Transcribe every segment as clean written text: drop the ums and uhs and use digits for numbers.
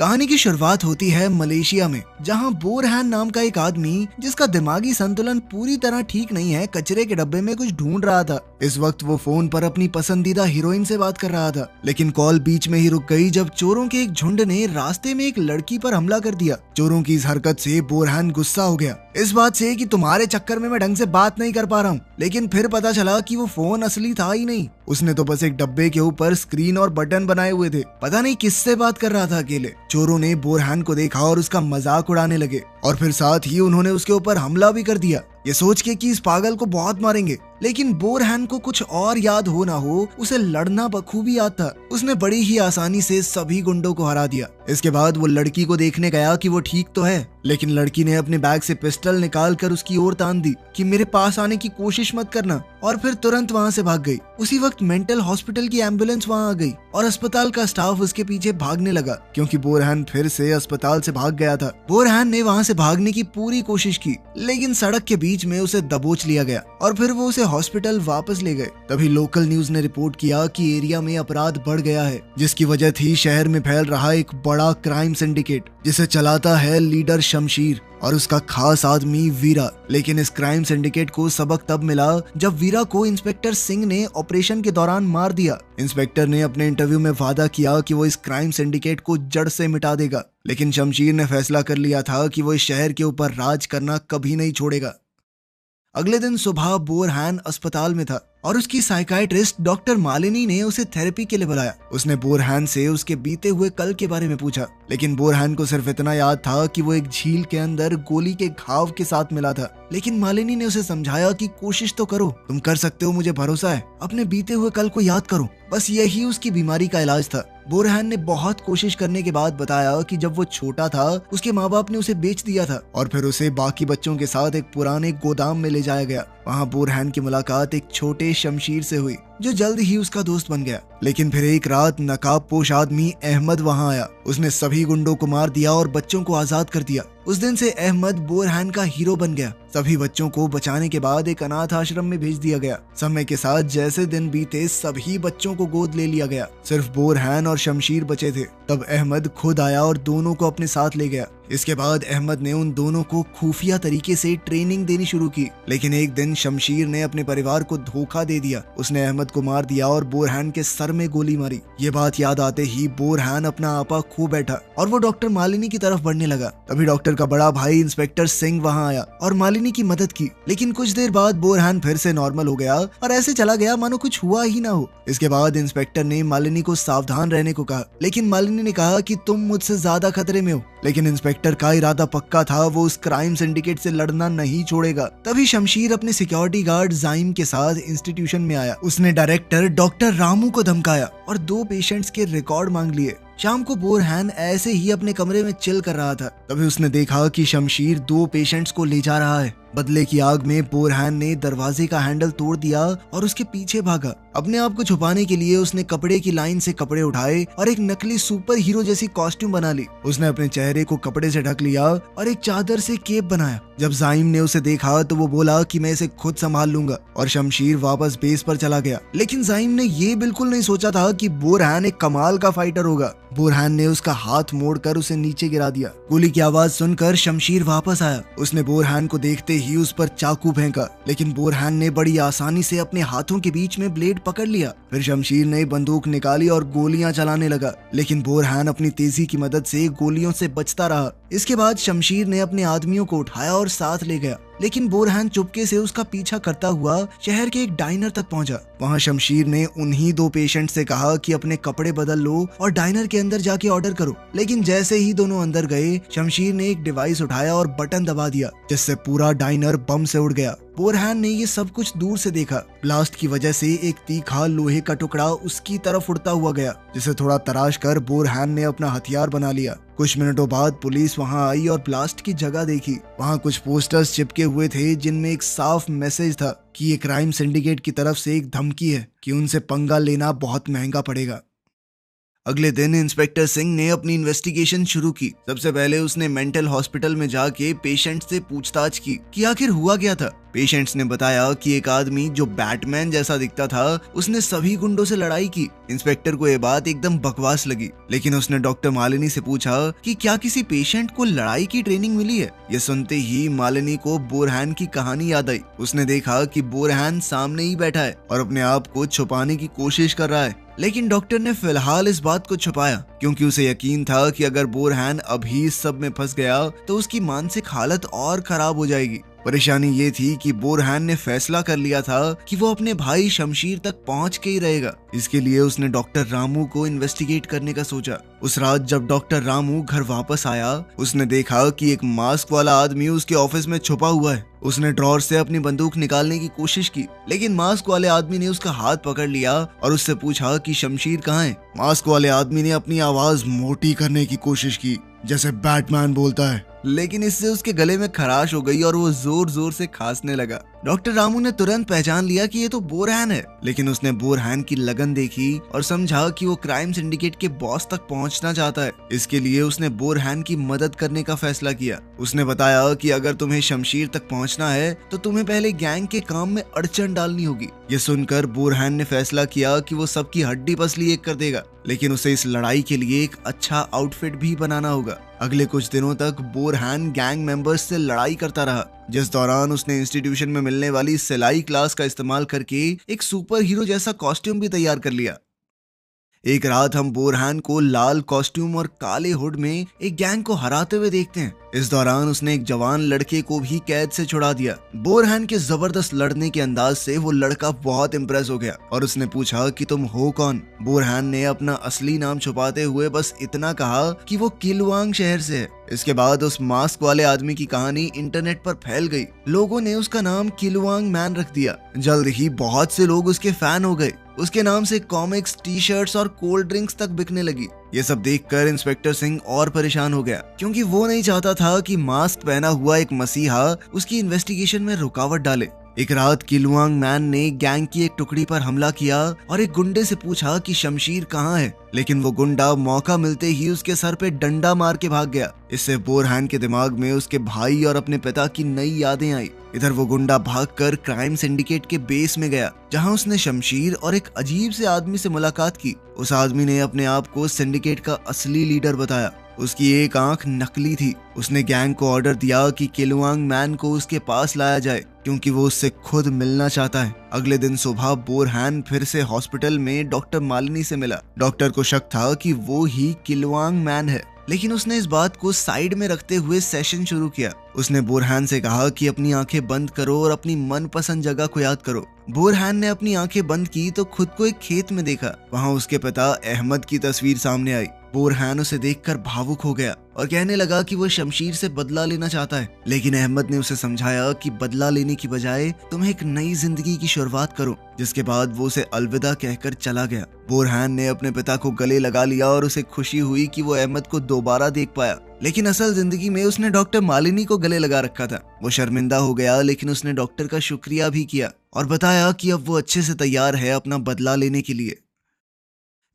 कहानी की शुरुआत होती है मलेशिया में, जहां बोरहान नाम का एक आदमी जिसका दिमागी संतुलन पूरी तरह ठीक नहीं है, कचरे के डब्बे में कुछ ढूंढ रहा था। इस वक्त वो फोन पर अपनी पसंदीदा हीरोइन से बात कर रहा था, लेकिन कॉल बीच में ही रुक गई जब चोरों के एक झुंड ने रास्ते में एक लड़की पर हमला कर दिया। चोरों की इस हरकत से बोरहान गुस्सा हो गया, इस बात से कि तुम्हारे चक्कर में मैं ढंग से बात नहीं कर पा रहा हूँ। लेकिन फिर पता चला कि वो फोन असली था ही नहीं, उसने तो बस एक डब्बे के ऊपर स्क्रीन और बटन बनाए हुए थे। पता नहीं किससे बात कर रहा था अकेले। चोरों ने बोरहान को देखा और उसका मजाक उड़ाने लगे और फिर साथ ही उन्होंने उसके ऊपर हमला भी कर दिया, ये सोच के कि इस पागल को बहुत मारेंगे। लेकिन बोरहान को कुछ और याद हो ना हो, उसे लड़ना बखूबी याद था। उसने बड़ी ही आसानी से सभी गुंडों को हरा दिया। इसके बाद वो लड़की को देखने गया कि वो ठीक तो है, लेकिन लड़की ने अपने बैग से पिस्टल निकाल कर उसकी ओर तान दी कि मेरे पास आने की कोशिश मत करना, और फिर तुरंत वहाँ से भाग गई। उसी वक्त मेंटल हॉस्पिटल की एम्बुलेंस वहाँ आ गई और अस्पताल का स्टाफ उसके पीछे भागने लगा, क्योंकि बोरहान फिर से अस्पताल से भाग गया था। बोरहान ने वहाँ से भागने की पूरी कोशिश की, लेकिन सड़क के बीच में उसे दबोच लिया गया और फिर वो उसे हॉस्पिटल वापस ले गए। तभी लोकल न्यूज ने रिपोर्ट किया कि एरिया में अपराध बढ़ गया है, जिसकी वजह थी शहर में फैल रहा एक बड़ा क्राइम सिंडिकेट जिसे चलाता है लीडर शमशीर और उसका खास आदमी वीरा। लेकिन इस क्राइम सिंडिकेट को सबक तब मिला जब वीरा को इंस्पेक्टर सिंह ने ऑपरेशन के दौरान मार दिया। इंस्पेक्टर ने अपने इंटरव्यू में वादा किया कि वो इस क्राइम सिंडिकेट को जड़ से मिटा देगा, लेकिन शमशीर ने फैसला कर लिया था कि वो इस शहर के ऊपर राज करना कभी नहीं छोड़ेगा। अगले दिन सुबह बोरहान अस्पताल में था और उसकी साइकाइट्रिस्ट डॉक्टर मालिनी ने उसे थेरेपी के लिए बुलाया। उसने बोरहान से उसके बीते हुए कल के बारे में पूछा, लेकिन बोरहान को सिर्फ इतना याद था कि वो एक झील के अंदर गोली के घाव के साथ मिला था। लेकिन मालिनी ने उसे समझाया कि कोशिश तो करो, तुम कर सकते हो, मुझे भरोसा है, अपने बीते हुए कल को याद करो। बस यही उसकी बीमारी का इलाज था। बोरहान ने बहुत कोशिश करने के बाद बताया कि जब वो छोटा था उसके माँ बाप ने उसे बेच दिया था और फिर उसे बाकी बच्चों के साथ एक पुराने गोदाम में ले जाया गया। वहाँ बोरहान की मुलाकात एक छोटे शमशीर से हुई जो जल्द ही उसका दोस्त बन गया। लेकिन फिर एक रात नकाबपोश आदमी अहमद वहाँ आया। उसने सभी गुंडों को मार दिया और बच्चों को आजाद कर दिया। उस दिन से अहमद बोरहान का हीरो बन गया। सभी बच्चों को बचाने के बाद एक अनाथ आश्रम में भेज दिया गया। समय के साथ जैसे दिन बीते सभी बच्चों को गोद ले लिया गया, सिर्फ बोरहान और शमशीर बचे थे। तब अहमद खुद आया और दोनों को अपने साथ ले गया। इसके बाद अहमद ने उन दोनों को खुफिया तरीके से ट्रेनिंग देनी शुरू की। लेकिन एक दिन शमशीर ने अपने परिवार को धोखा दे दिया। उसने अहमद को मार दिया और बोरहान के सर में गोली मारी। ये बात याद आते ही बोरहान अपना आपा खो बैठा और वो डॉक्टर मालिनी की तरफ बढ़ने लगा। तभी डॉक्टर का बड़ा भाई इंस्पेक्टर सिंह वहाँ आया और मालिनी की मदद की। लेकिन कुछ देर बाद बोरहान फिर से नॉर्मल हो गया और ऐसे चला गया मानो कुछ हुआ ही ना हो। इसके बाद इंस्पेक्टर ने मालिनी को सावधान रहने को कहा, लेकिन मालिनी ने कहा कि तुम मुझसे ज्यादा खतरे में हो। लेकिन इंस्पेक्टर का इरादा पक्का था, वो उस क्राइम सिंडिकेट से लड़ना नहीं छोड़ेगा। तभी शमशीर अपने सिक्योरिटी गार्ड जाइम के साथ इंस्टीट्यूशन में आया। उसने डायरेक्टर डॉक्टर रामू को धमकाया और 2 पेशेंट्स के रिकॉर्ड मांग लिए। शाम को बोरहान ऐसे ही अपने कमरे में चिल कर रहा था। तभी उसने देखा कि शमशीर 2 पेशेंट्स को ले जा रहा है। बदले की आग में बोरहान ने दरवाजे का हैंडल तोड़ दिया और उसके पीछे भागा। अपने आप को छुपाने के लिए उसने कपड़े की लाइन से कपड़े उठाए और एक नकली सुपर हीरो जैसी कॉस्ट्यूम बना ली। उसने अपने चेहरे को कपड़े से ढक लिया और एक चादर से केप बनाया। जब जाइम ने उसे देखा तो वो बोला कि मैं इसे खुद संभाल लूंगा और शमशीर वापस बेस पर चला गया। लेकिन जाइम ने ये बिल्कुल नहीं सोचा था कि बोरहान एक कमाल का फाइटर होगा। बोरहान ने उसका हाथ मोड़कर उसे नीचे गिरा दिया। गोली की आवाज सुनकर शमशीर वापस आया। उसने बोरहान को देखते ही उस पर चाकू फेंका, लेकिन बोरहान ने बड़ी आसानी से अपने हाथों के बीच में ब्लेड पकड़ लिया। फिर शमशीर ने बंदूक निकाली और गोलियां चलाने लगा, लेकिन बोरहान अपनी तेजी की मदद से गोलियों से बचता रहा। इसके बाद शमशीर ने अपने आदमियों को उठाया और साथ ले गया। लेकिन बोरहान चुपके से उसका पीछा करता हुआ शहर के एक डाइनर तक पहुंचा। वहां शमशीर ने उन्हीं 2 पेशेंट से कहा कि अपने कपड़े बदल लो और डाइनर के अंदर जाके ऑर्डर करो। लेकिन जैसे ही दोनों अंदर गए, शमशीर ने एक डिवाइस उठाया और बटन दबा दिया, जिससे पूरा डाइनर बम से उड़ गया। बोरहान ने ये सब कुछ दूर से देखा। ब्लास्ट की वजह से एक तीखा लोहे का टुकड़ा उसकी तरफ उड़ता हुआ गया, जिसे थोड़ा तराश कर बोरहान ने अपना हथियार बना लिया। कुछ मिनटों बाद पुलिस वहां आई और ब्लास्ट की जगह देखी। वहां कुछ पोस्टर्स चिपके हुए थे जिनमें एक साफ मैसेज था कि ये क्राइम सिंडिकेट की तरफ से एक धमकी है कि उनसे पंगा लेना बहुत महंगा पड़ेगा। अगले दिन इंस्पेक्टर सिंह ने अपनी इन्वेस्टिगेशन शुरू की। सबसे पहले उसने मेंटल हॉस्पिटल में जाके पेशेंट से पूछताछ की कि आखिर हुआ क्या था। पेशेंट्स ने बताया कि एक आदमी जो बैटमैन जैसा दिखता था उसने सभी गुंडों से लड़ाई की। इंस्पेक्टर को ये बात एकदम बकवास लगी, लेकिन उसने डॉक्टर मालिनी से पूछा कि क्या किसी पेशेंट को लड़ाई की ट्रेनिंग मिली है। ये सुनते ही मालिनी को बोरहैन की कहानी याद आई। उसने देखा कि बोरहैन सामने ही बैठा है और अपने आप को छुपाने की कोशिश कर रहा है, लेकिन डॉक्टर ने फिलहाल इस बात को छुपाया क्योंकि उसे यकीन था कि अगर बोरहैन अभी इस सब में फंस गया तो उसकी मानसिक हालत और खराब हो जाएगी। परेशानी ये थी कि बोरहैन ने फैसला कर लिया था कि वो अपने भाई शमशीर तक पहुंच के ही रहेगा। इसके लिए उसने डॉक्टर रामू को इन्वेस्टिगेट करने का सोचा। उस रात जब डॉक्टर रामू घर वापस आया, उसने देखा कि एक मास्क वाला आदमी उसके ऑफिस में छुपा हुआ है। उसने ड्रॉर से अपनी बंदूक निकालने की कोशिश की, लेकिन मास्क वाले आदमी ने उसका हाथ पकड़ लिया और उससे पूछा कि शमशीर कहाँ है। मास्क वाले आदमी ने अपनी आवाज मोटी करने की कोशिश की जैसे बैटमैन बोलता है, लेकिन इससे उसके गले में खराश हो गई और वो जोर जोर से खांसने लगा। डॉक्टर रामू ने तुरंत पहचान लिया कि ये तो बोरहैन है, लेकिन उसने बोरहैन की लगन देखी और समझा कि वो क्राइम सिंडिकेट के बॉस तक पहुंचना चाहता है। इसके लिए उसने बोरहैन की मदद करने का फैसला किया। उसने बताया कि अगर तुम्हें शमशीर तक पहुंचना है तो तुम्हें पहले गैंग के काम में अड़चन डालनी होगी। ये सुनकर बोरहैन ने फैसला किया कि वो सबकी हड्डी पसली एक कर देगा, लेकिन उसे इस लड़ाई के लिए एक अच्छा आउटफिट भी बनाना होगा। अगले कुछ दिनों तक बोरहैन गैंग मेंबर्स से लड़ाई करता रहा, जिस दौरान उसने इंस्टीट्यूशन में मिलने वाली सिलाई क्लास का इस्तेमाल करके एक सुपर हीरो जैसा कॉस्ट्यूम भी तैयार कर लिया। एक रात हम बोरहैन को लाल कॉस्ट्यूम और काले हुड में एक गैंग को हराते हुए देखते हैं। इस दौरान उसने एक जवान लड़के को भी कैद से छुड़ा दिया। बोरहैन के जबरदस्त लड़ने के अंदाज से वो लड़का बहुत इम्प्रेस हो गया और उसने पूछा कि तुम हो कौन। बोरहैन ने अपना असली नाम छुपाते हुए बस इतना कहा कि वो किलवांग शहर से है। इसके बाद उस मास्क वाले आदमी की कहानी इंटरनेट पर फैल गई। लोगों ने उसका नाम किलवांग मैन रख दिया। जल्द ही बहुत से लोग उसके फैन हो गए। उसके नाम से कॉमिक्स, टी शर्ट्स और कोल्ड ड्रिंक्स तक बिकने लगी। ये सब देखकर इंस्पेक्टर सिंह और परेशान हो गया, क्योंकि वो नहीं चाहता था कि मास्क पहना हुआ एक मसीहा उसकी इन्वेस्टिगेशन में रुकावट डाले। एक रात किलवांग मैन ने गैंग की एक टुकड़ी पर हमला किया और एक गुंडे से पूछा कि शमशीर कहाँ है, लेकिन वो गुंडा मौका मिलते ही उसके सर पे डंडा मार के भाग गया। इससे बोरहैन के दिमाग में उसके भाई और अपने पिता की नई यादें आई। इधर वो गुंडा भागकर क्राइम सिंडिकेट के बेस में गया, जहां उसने शमशीर और एक अजीब से आदमी से मुलाकात की। उस आदमी ने अपने आप को सिंडिकेट का असली लीडर बताया। उसकी एक आंख नकली थी। उसने गैंग को ऑर्डर दिया कि किलवांग मैन को उसके पास लाया जाए, क्योंकि वो उससे खुद मिलना चाहता है। अगले दिन सुबह बोरहैन फिर से हॉस्पिटल में डॉक्टर मालिनी से मिला। डॉक्टर को शक था कि वो ही किलवांग मैन है, लेकिन उसने इस बात को साइड में रखते हुए सेशन शुरू किया। उसने बोरहैन से कहा कि अपनी आंखें बंद करो और अपनी मनपसंद जगह को याद करो। बोरहैन ने अपनी आंखें बंद की तो खुद को एक खेत में देखा। वहां उसके पिता अहमद की तस्वीर सामने आई। बोरहैन उसे देखकर भावुक हो गया और कहने लगा कि वो शमशीर से बदला लेना चाहता है, लेकिन अहमद ने उसे समझाया कि बदला लेने की बजाय तुम्हें एक नई जिंदगी की शुरुआत करो। जिसके बाद वो उसे अलविदा कहकर चला गया। बोरहैन ने अपने पिता को गले लगा लिया और उसे खुशी हुई कि वो अहमद को दोबारा देख पाया, लेकिन असल जिंदगी में उसने डॉक्टर मालिनी को गले लगा रखा था। वो शर्मिंदा हो गया, लेकिन उसने डॉक्टर का शुक्रिया भी किया और बताया कि अब वो अच्छे से तैयार है अपना बदला लेने के लिए।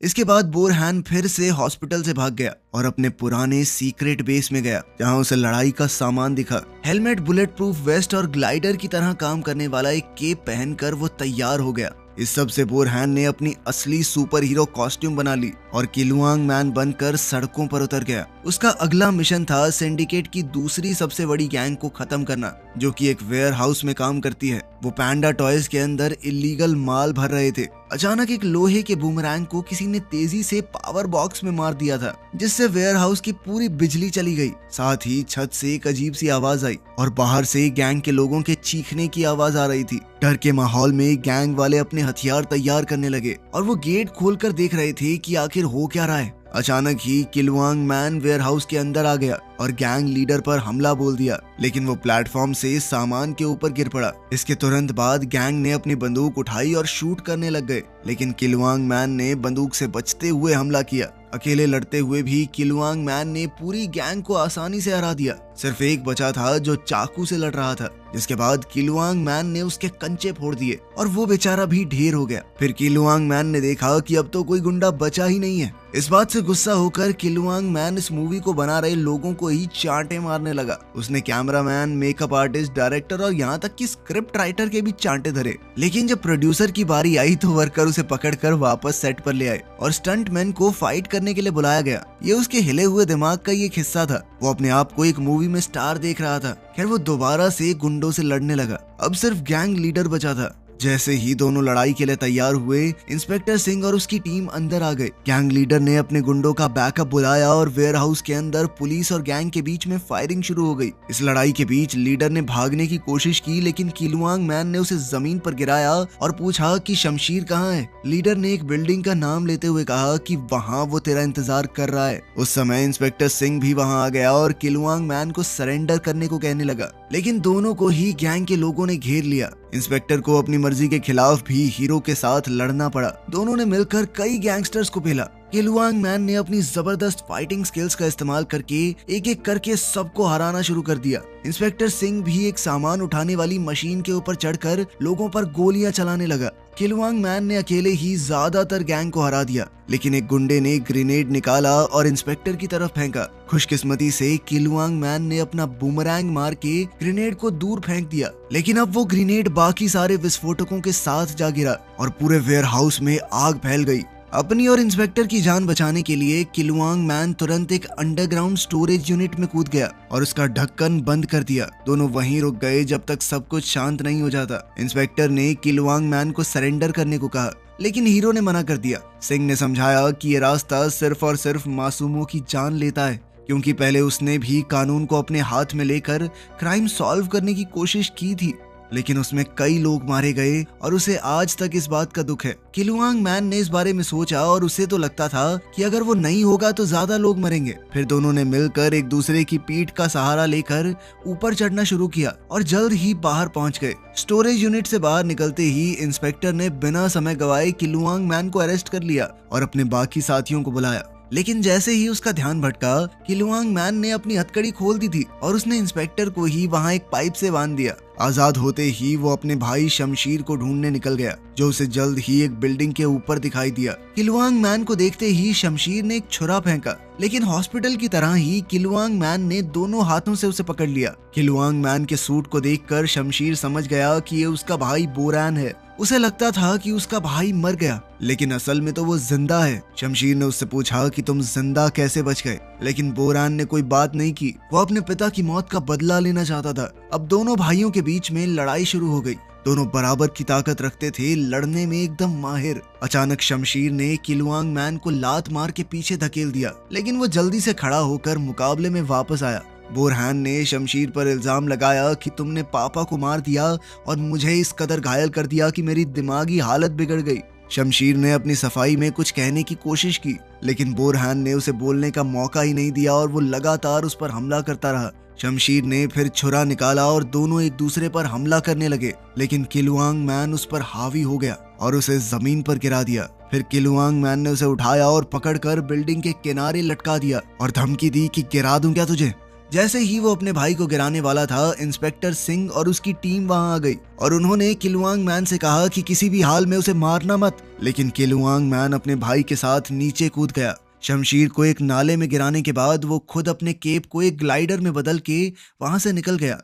इसके बाद बोरहैन फिर से हॉस्पिटल से भाग गया और अपने पुराने सीक्रेट बेस में गया, जहां उसे लड़ाई का सामान दिखा। हेलमेट, बुलेट प्रूफ वेस्ट और ग्लाइडर की तरह काम करने वाला एक केप पहनकर वो तैयार हो गया। इस सब से बोरहैन ने अपनी असली सुपर हीरो कॉस्ट्यूम बना ली और किलवांग मैन बनकर सड़कों पर उतर गया। उसका अगला मिशन था सिंडिकेट की दूसरी सबसे बड़ी गैंग को खत्म करना, जो कि एक वेयर हाउस में काम करती है। वो पैंडा टॉयज के अंदर इलीगल माल भर रहे थे। अचानक एक लोहे के बूमरैंग को किसी ने तेजी से पावर बॉक्स में मार दिया था, जिससे वेयर हाउस की पूरी बिजली चली गई। साथ ही छत से एक अजीब सी आवाज आई और बाहर से गैंग के लोगों के चीखने की आवाज आ रही थी। डर के माहौल में गैंग वाले अपने हथियार तैयार करने लगे और वो गेट खोलकर देख रहे थे कि आखिर हो क्या रहा है। अचानक ही किलवांग मैन वेयर हाउस के अंदर आ गया और गैंग लीडर पर हमला बोल दिया, लेकिन वो प्लेटफॉर्म से सामान के ऊपर गिर पड़ा। इसके तुरंत बाद गैंग ने अपनी बंदूक उठाई और शूट करने लग गए, लेकिन किलवांग मैन ने बंदूक से बचते हुए हमला किया। अकेले लड़ते हुए भी किलवांग मैन ने पूरी गैंग को आसानी से हरा दिया। सिर्फ एक बचा था जो चाकू से लड़ रहा था, जिसके बाद किलुआंग मैन ने उसके कंचे फोड़ दिए और वो बेचारा भी ढेर हो गया। फिर किलुआंग मैन ने देखा कि अब तो कोई गुंडा बचा ही नहीं है। इस बात से गुस्सा होकर किलुआंग मैन इस मूवी को बना रहे लोगों को ही चांटे मारने लगा। उसने कैमरामैन, मेकअप आर्टिस्ट, डायरेक्टर और यहाँ तक कि स्क्रिप्ट राइटर के भी चांटे धरे। लेकिन जब प्रोड्यूसर की बारी आई तो वर्कर उसे पकड़कर वापस सेट पर ले आए और स्टंटमैन को फाइट करने के लिए बुलाया गया। ये उसके हिले हुए दिमाग का एक हिस्सा था। वो अपने आप को एक मूवी में स्टार देख रहा था। खैर वो दोबारा से गुंडों से लड़ने लगा। अब सिर्फ गैंग लीडर बचा था। जैसे ही दोनों लड़ाई के लिए तैयार हुए, इंस्पेक्टर सिंह और उसकी टीम अंदर आ गए। गैंग लीडर ने अपने गुंडों का बैकअप बुलाया और वेयरहाउस के अंदर पुलिस और गैंग के बीच में फायरिंग शुरू हो गई। इस लड़ाई के बीच लीडर ने भागने की कोशिश की, लेकिन किलुआंग मैन ने उसे जमीन पर गिराया और पूछा कि शमशीर कहाँ है। लीडर ने एक बिल्डिंग का नाम लेते हुए कहा कि वहाँ वो तेरा इंतजार कर रहा है। उस समय इंस्पेक्टर सिंह भी वहाँ आ गया और किलुआंग मैन को सरेंडर करने को कहने लगा, लेकिन दोनों को ही गैंग के लोगों ने घेर लिया। इंस्पेक्टर को अपनी मर्जी के खिलाफ भी हीरो के साथ लड़ना पड़ा। दोनों ने मिलकर कई गैंगस्टर्स को पेला। किलुआंग मैन ने अपनी जबरदस्त फाइटिंग स्किल्स का इस्तेमाल करके एक एक करके सबको हराना शुरू कर दिया। इंस्पेक्टर सिंह भी एक सामान उठाने वाली मशीन के ऊपर चढ़कर लोगों पर गोलियां चलाने लगा। किलुआंग मैन ने अकेले ही ज्यादातर गैंग को हरा दिया, लेकिन एक गुंडे ने ग्रेनेड निकाला और इंस्पेक्टर की तरफ फेंका। खुशकिस्मती से किलुआंग मैन ने अपना बूमरैंग मार के ग्रेनेड को दूर फेंक दिया, लेकिन अब वो ग्रेनेड बाकी सारे विस्फोटकों के साथ जा गिरा और पूरे वेयरहाउस में आग फैल गई। अपनी और इंस्पेक्टर की जान बचाने के लिए किलुआंग मैन तुरंत एक अंडरग्राउंड स्टोरेज यूनिट में कूद गया और उसका ढक्कन बंद कर दिया। दोनों वहीं रुक गए जब तक सब कुछ शांत नहीं हो जाता। इंस्पेक्टर ने किलुआंग मैन को सरेंडर करने को कहा, लेकिन हीरो ने मना कर दिया। सिंह ने समझाया कि ये रास्ता सिर्फ और सिर्फ मासूमों की जान लेता है, क्योंकि पहले उसने भी कानून को अपने हाथ में लेकर क्राइम सॉल्व करने की कोशिश की थी, लेकिन उसमें कई लोग मारे गए और उसे आज तक इस बात का दुख है। किलुआंग मैन ने इस बारे में सोचा और उसे तो लगता था कि अगर वो नहीं होगा तो ज्यादा लोग मरेंगे। फिर दोनों ने मिलकर एक दूसरे की पीठ का सहारा लेकर ऊपर चढ़ना शुरू किया और जल्द ही बाहर पहुंच गए। स्टोरेज यूनिट से बाहर निकलते ही इंस्पेक्टर ने बिना समय गवाए किलुआंग मैन को अरेस्ट कर लिया और अपने बाकी साथियों को बुलाया। लेकिन जैसे ही उसका ध्यान भटका, किलुआंग मैन ने अपनी हथकड़ी खोल दी थी और उसने इंस्पेक्टर को ही वहां एक पाइप से बांध दिया। आजाद होते ही वो अपने भाई शमशीर को ढूंढने निकल गया, जो उसे जल्द ही एक बिल्डिंग के ऊपर दिखाई दिया। किलुआंग मैन को देखते ही शमशीर ने एक छुरा फेंका, लेकिन हॉस्पिटल की तरह ही किलुआंग मैन ने दोनों हाथों से उसे पकड़ लिया। किलुआंग मैन के सूट को देखकर शमशीर समझ गया कि ये उसका भाई बोरान है। उसे लगता था कि उसका भाई मर गया, लेकिन असल में तो वो जिंदा है। शमशीर ने उससे पूछा कि तुम जिंदा कैसे बच गए, लेकिन बोरान ने कोई बात नहीं की। वो अपने पिता की मौत का बदला लेना चाहता था। अब दोनों भाइयों के बीच में लड़ाई शुरू हो गई। दोनों बराबर की ताकत रखते थे, लड़ने में एकदम माहिर। अचानक शमशीर ने किलुआंग मैन को लात मार के पीछे धकेल दिया, लेकिन वो जल्दी से खड़ा होकर मुकाबले में वापस आया। बोरहान ने शमशीर पर इल्जाम लगाया कि तुमने पापा को मार दिया और मुझे इस कदर घायल कर दिया कि मेरी दिमागी हालत बिगड़ गई। शमशीर ने अपनी सफाई में कुछ कहने की कोशिश की, लेकिन बोरहान ने उसे बोलने का मौका ही नहीं दिया और वो लगातार उस पर हमला करता रहा। शमशीर ने फिर छुरा निकाला और दोनों एक दूसरे पर हमला करने लगे, लेकिन किलुआंग मैन उस पर हावी हो गया और उसे जमीन पर गिरा दिया। फिर किलुआंग मैन ने उसे उठाया और पकड़कर बिल्डिंग के किनारे लटका दिया और धमकी दी कि गिरा दूं क्या तुझे। जैसे ही वो अपने भाई को गिराने वाला था, इंस्पेक्टर सिंह और उसकी टीम वहां आ गई और उन्होंने किलुआंग मैन से कहा कि किसी भी हाल में उसे मारना मत। लेकिन किलुआंग मैन अपने भाई के साथ नीचे कूद गया। शमशीर को एक नाले में गिराने के बाद वो खुद अपने केप को एक ग्लाइडर में बदल के वहां से निकल गया।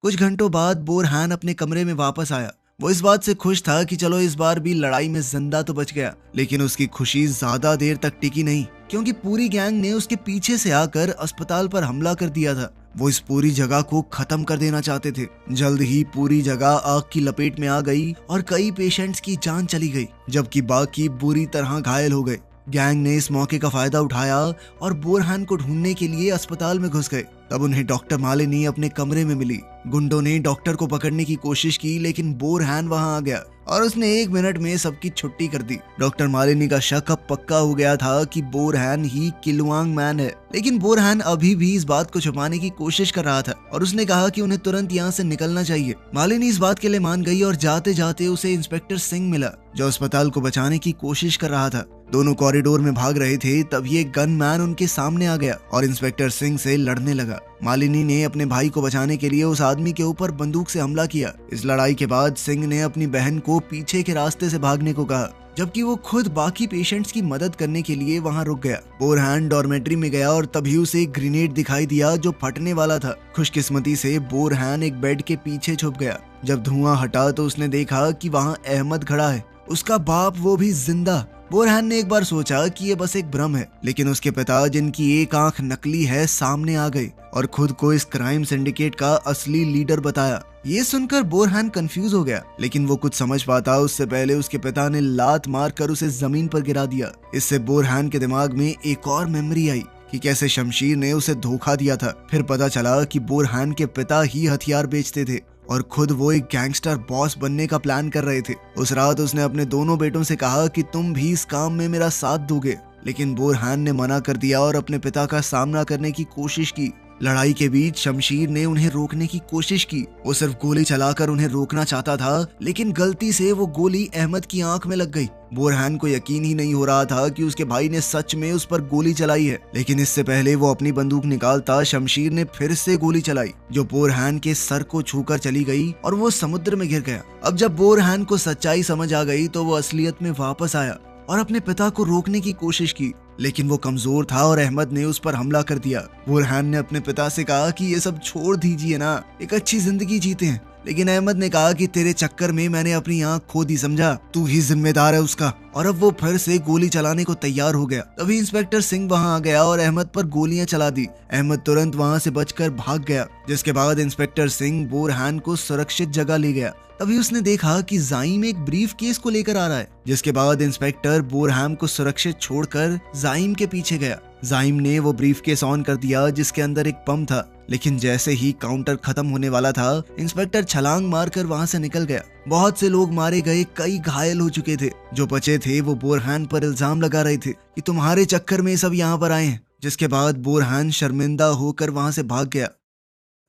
कुछ घंटों बाद बोरहान अपने कमरे में वापस आया। वो इस बात से खुश था कि चलो इस बार भी लड़ाई में जिंदा तो बच गया, लेकिन उसकी खुशी ज्यादा देर तक टिकी नहीं, क्योंकि पूरी गैंग ने उसके पीछे से आकर अस्पताल पर हमला कर दिया था। वो इस पूरी जगह को खत्म कर देना चाहते थे। जल्द ही पूरी जगह आग की लपेट में आ गई और कई पेशेंट्स की जान चली गई, जबकि बाकी बुरी तरह घायल हो गए। गैंग ने इस मौके का फायदा उठाया और बोरहान को ढूंढने के लिए अस्पताल में घुस गए। तब उन्हें डॉक्टर मालिनी अपने कमरे में मिली। गुंडों ने डॉक्टर को पकड़ने की कोशिश की, लेकिन बोरहान वहां आ गया और उसने 1 मिनट में सबकी छुट्टी कर दी। डॉक्टर मालिनी का शक अब पक्का हो गया था कि बोरहान ही किलुआंग मैन है, लेकिन बोरहान अभी भी इस बात को छुपाने की कोशिश कर रहा था और उसने कहा कि उन्हें तुरंत यहाँ से निकलना चाहिए। मालिनी इस बात के लिए मान गई और जाते जाते उसे इंस्पेक्टर सिंह मिला, जो अस्पताल को बचाने की कोशिश कर रहा था। दोनों कॉरिडोर में भाग रहे थे, तभी एक गनमैन उनके सामने आ गया और इंस्पेक्टर सिंह से लड़ने लगा। मालिनी ने अपने भाई को बचाने के लिए उस आदमी के ऊपर बंदूक से हमला किया। इस लड़ाई के बाद सिंह ने अपनी बहन को पीछे के रास्ते से भागने को कहा, जबकि वो खुद बाकी पेशेंट्स की मदद करने के लिए वहां रुक गया। बोरहान डॉर्मेट्री में गया और तभी उसे एक ग्रेनेड दिखाई दिया जो फटने वाला था। खुशकिस्मती से बोरहान एक बेड के पीछे छुप गया। जब धुआं हटा तो उसने देखा कि वहां अहमद खड़ा है, उसका बाप, वो भी जिंदा। बोरहान ने एक बार सोचा कि ये बस एक भ्रम है, लेकिन उसके पिता, जिनकी एक आंख नकली है, सामने आ गए और खुद को इस क्राइम सिंडिकेट का असली लीडर बताया। ये सुनकर बोरहान कंफ्यूज हो गया, लेकिन वो कुछ समझ पाता उससे पहले उसके पिता ने लात मार कर उसे जमीन पर गिरा दिया। इससे बोरहान के दिमाग में एक और मेमोरी आई कि कैसे शमशीर ने उसे धोखा दिया था। फिर पता चला कि बोरहान के पिता ही हथियार बेचते थे और खुद वो एक गैंगस्टर बॉस बनने का प्लान कर रहे थे। उस रात उसने अपने दोनों बेटों से कहा कि तुम भी इस काम में मेरा साथ दोगे, लेकिन बोरहान ने मना कर दिया और अपने पिता का सामना करने की कोशिश की। लड़ाई के बीच शमशीर ने उन्हें रोकने की कोशिश की। वो सिर्फ गोली चलाकर उन्हें रोकना चाहता था, लेकिन गलती से वो गोली अहमद की आंख में लग गई। बोरहान को यकीन ही नहीं हो रहा था कि उसके भाई ने सच में उस पर गोली चलाई है, लेकिन इससे पहले वो अपनी बंदूक निकालता शमशीर ने फिर से गोली चलाई, जो बोरहान के सर को छूकर चली गई और वो समुद्र में गिर गया। अब जब बोरहान को सच्चाई समझ आ गई तो वो असलियत में वापस आया और अपने पिता को रोकने की कोशिश की, लेकिन वो कमजोर था और अहमद ने उस पर हमला कर दिया। बोरहान ने अपने पिता से कहा कि ये सब छोड़ दीजिए ना, एक अच्छी जिंदगी जीते हैं, लेकिन अहमद ने कहा कि तेरे चक्कर में मैंने अपनी आंख खो दी, समझा, तू ही जिम्मेदार है उसका। और अब वो फिर से गोली चलाने को तैयार हो गया। तभी इंस्पेक्टर सिंह वहां आ गया और अहमद पर गोलियां चला दी। अहमद तुरंत वहां से बचकर भाग गया, जिसके बाद इंस्पेक्टर सिंह बोरहान को सुरक्षित जगह ले गया। तभी उसने देखा कि जाइम एक ब्रीफ केस को लेकर आ रहा है, जिसके बाद इंस्पेक्टर बोरहान को सुरक्षित छोड़कर जाइम के पीछे गया। जाइम ने वो ब्रीफ केस ऑन कर दिया जिसके अंदर एक पंप था, लेकिन जैसे ही काउंटर खत्म होने वाला था, इंस्पेक्टर छलांग मारकर वहां से निकल गया। बहुत से लोग मारे गए, कई घायल हो चुके थे। जो बचे थे वो बोरहान पर इल्जाम लगा रहे थे कि तुम्हारे चक्कर में सब यहाँ पर आए हैं, जिसके बाद बोरहान शर्मिंदा होकर वहां से भाग गया।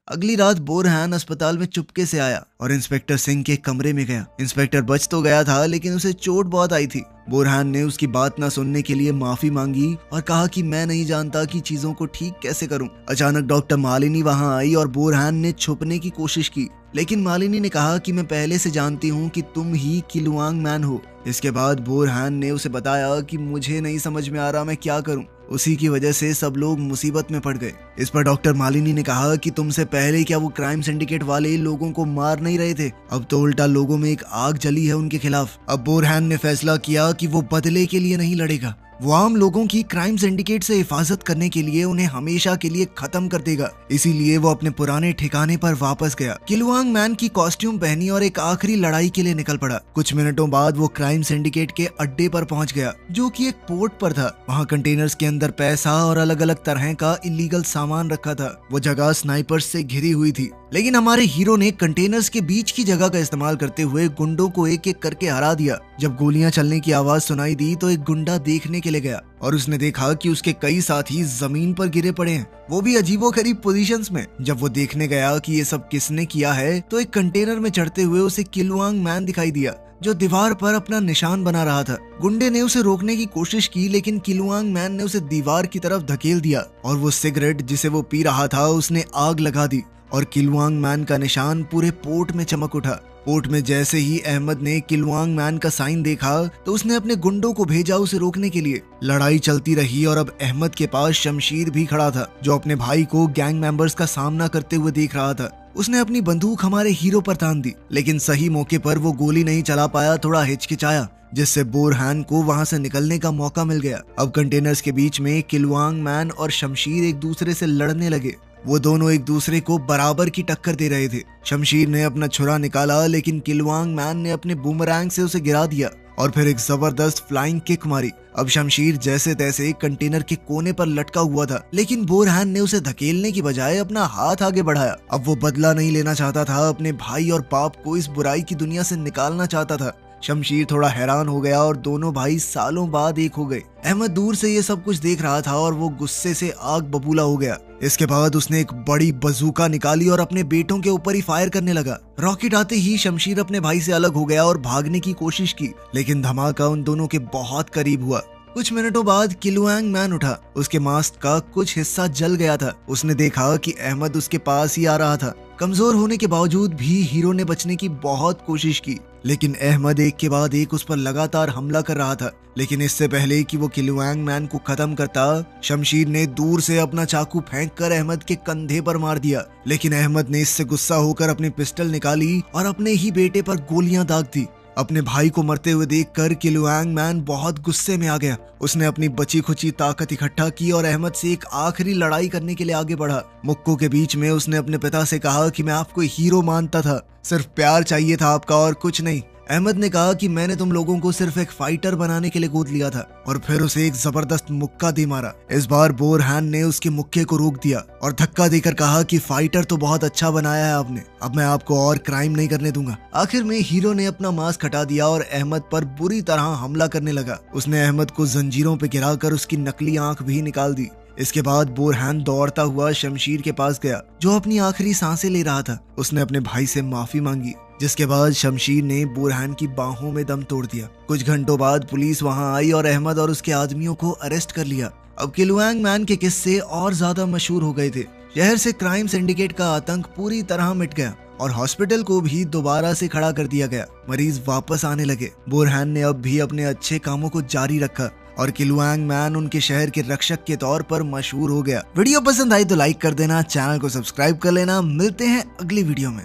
अगली रात बोरहान अस्पताल में चुपके से आया और इंस्पेक्टर सिंह के कमरे में गया। इंस्पेक्टर बच तो गया था, लेकिन उसे चोट बहुत आई थी। बोरहान ने उसकी बात न सुनने के लिए माफी मांगी और कहा कि मैं नहीं जानता कि चीजों को ठीक कैसे करूं। अचानक डॉक्टर मालिनी वहां आई और बोरहान ने छुपने की कोशिश की, लेकिन मालिनी ने कहा कि मैं पहले से जानती हूं कि तुम ही किलुआंग मैन हो। इसके बाद बोरहान ने उसे बताया कि मुझे नहीं समझ में आ रहा मैं क्या करूं, उसी की वजह से सब लोग मुसीबत में पड़ गए। इस पर डॉक्टर मालिनी ने कहा कि तुमसे पहले क्या वो क्राइम सिंडिकेट वाले लोगों को मार नहीं रहे थे, अब तो उल्टा लोगों में एक आग जली है उनके खिलाफ। अब बोरहान ने फैसला किया कि वो बदले के लिए नहीं लड़ेगा, वो आम लोगों की क्राइम सिंडिकेट से हिफाजत करने के लिए उन्हें हमेशा के लिए खत्म कर देगा। इसीलिए वो अपने पुराने ठिकाने पर वापस गया, किलुआंग मैन की कॉस्ट्यूम पहनी और एक आखिरी लड़ाई के लिए निकल पड़ा। कुछ मिनटों बाद वो क्राइम सिंडिकेट के अड्डे पर पहुंच गया, जो कि एक पोर्ट पर था। वहां कंटेनर्स के अंदर पैसा और अलग अलग तरह का इलीगल सामान रखा था। वो जगह स्नाइपर्स से घिरी हुई थी, लेकिन हमारे हीरो ने कंटेनर्स के बीच की जगह का इस्तेमाल करते हुए गुंडों को एक एक करके हरा दिया। जब गोलियां चलने की आवाज सुनाई दी तो एक गुंडा देखने के लिए गया और उसने देखा कि उसके कई साथी जमीन पर गिरे पड़े हैं, वो भी अजीबोगरीब पोजीशंस में। जब वो देखने गया कि ये सब किसने किया है तो एक कंटेनर में चढ़ते हुए उसे किलुआंग मैन दिखाई दिया, जो दीवार पर अपना निशान बना रहा था। गुंडे ने उसे रोकने की कोशिश की, लेकिन किलुआंग मैन ने उसे दीवार की तरफ धकेल दिया और वो सिगरेट जिसे वो पी रहा था उसने आग लगा दी और किलुआंग मैन का निशान पूरे पोर्ट में चमक उठा। पोर्ट में जैसे ही अहमद ने किलुआंग मैन का साइन देखा तो उसने अपने गुंडों को भेजा उसे रोकने के लिए। लड़ाई चलती रही और अब अहमद के पास शमशीर भी खड़ा था, जो अपने भाई को गैंग मेंबर्स का सामना करते हुए देख रहा था। उसने अपनी बंदूक हमारे हीरो पर तान दी, लेकिन सही मौके पर वो गोली नहीं चला पाया, थोड़ा हिचकिचाया, जिससे बोरहान को वहां से निकलने का मौका मिल गया। अब कंटेनर्स के बीच में किलुआंग मैन और शमशीर एक दूसरे से लड़ने लगे। वो दोनों एक दूसरे को बराबर की टक्कर दे रहे थे। शमशीर ने अपना छुरा निकाला, लेकिन किलुआंग मैन ने अपने बूमरैंग से उसे गिरा दिया और फिर एक जबरदस्त फ्लाइंग किक मारी। अब शमशीर जैसे तैसे कंटेनर के कोने पर लटका हुआ था, लेकिन बोरहान ने उसे धकेलने की बजाय अपना हाथ आगे बढ़ाया। अब वो बदला नहीं लेना चाहता था, अपने भाई और बाप को इस बुराई की दुनिया से निकालना चाहता था। शमशीर थोड़ा हैरान हो गया और दोनों भाई सालों बाद एक हो गए। अहमद दूर से ये सब कुछ देख रहा था और वो गुस्से से आग बबूला हो गया। इसके बाद उसने एक बड़ी बजूका निकाली और अपने बेटों के ऊपर ही फायर करने लगा। रॉकेट आते ही शमशीर अपने भाई से अलग हो गया और भागने की कोशिश की, लेकिन धमाका उन दोनों के बहुत करीब हुआ। कुछ मिनटों बाद किलुआंग मैन उठा। उसके मास्क का कुछ हिस्सा जल गया था। उसने देखा कि अहमद उसके पास ही आ रहा था। कमजोर होने के बावजूद भी हीरो ने बचने की बहुत कोशिश की, लेकिन अहमद एक के बाद एक उस पर लगातार हमला कर रहा था। लेकिन इससे पहले कि वो किलुआंग मैन को खत्म करता, शमशीर ने दूर से अपना चाकू फेंककर अहमद के कंधे पर मार दिया। लेकिन अहमद ने इससे गुस्सा होकर अपनी पिस्टल निकाली और अपने ही बेटे पर गोलियां दाग दी। अपने भाई को मरते हुए देखकर किलुआंग मैन बहुत गुस्से में आ गया। उसने अपनी बची खुची ताकत इकट्ठा की और अहमद से एक आखिरी लड़ाई करने के लिए आगे बढ़ा। मुक्कों के बीच में उसने अपने पिता से कहा कि मैं आपको हीरो मानता था, सिर्फ प्यार चाहिए था आपका और कुछ नहीं। अहमद ने कहा कि मैंने तुम लोगों को सिर्फ एक फाइटर बनाने के लिए गोद लिया था, और फिर उसे एक जबरदस्त मुक्का दे मारा। इस बार बोरहान ने उसके मुक्के को रोक दिया और धक्का देकर कहा कि फाइटर तो बहुत अच्छा बनाया है आपने, अब मैं आपको और क्राइम नहीं करने दूंगा। आखिर में हीरो ने अपना मास्क हटा दिया और अहमद पर बुरी तरह हमला करने लगा। उसने अहमद को जंजीरों पे गिराकर उसकी नकली आंख भी निकाल दी। इसके बाद बोरहान दौड़ता हुआ शमशीर के पास गया, जो अपनी आखिरी सांसें ले रहा था। उसने अपने भाई से माफी मांगी, जिसके बाद शमशीर ने बोरहान की बाहों में दम तोड़ दिया। कुछ घंटों बाद पुलिस वहां आई और अहमद और उसके आदमियों को अरेस्ट कर लिया। अब किलुआंग मैन के किस्से और ज्यादा मशहूर हो गए थे। शहर से क्राइम सिंडिकेट का आतंक पूरी तरह मिट गया और हॉस्पिटल को भी दोबारा से खड़ा कर दिया गया। मरीज वापस आने लगे। बोरहान ने अब भी अपने अच्छे कामों को जारी रखा और किलुआंग मैन उनके शहर के रक्षक के तौर पर मशहूर हो गया। वीडियो पसंद आई तो लाइक कर देना, चैनल को सब्सक्राइब कर लेना। मिलते हैं अगली वीडियो में।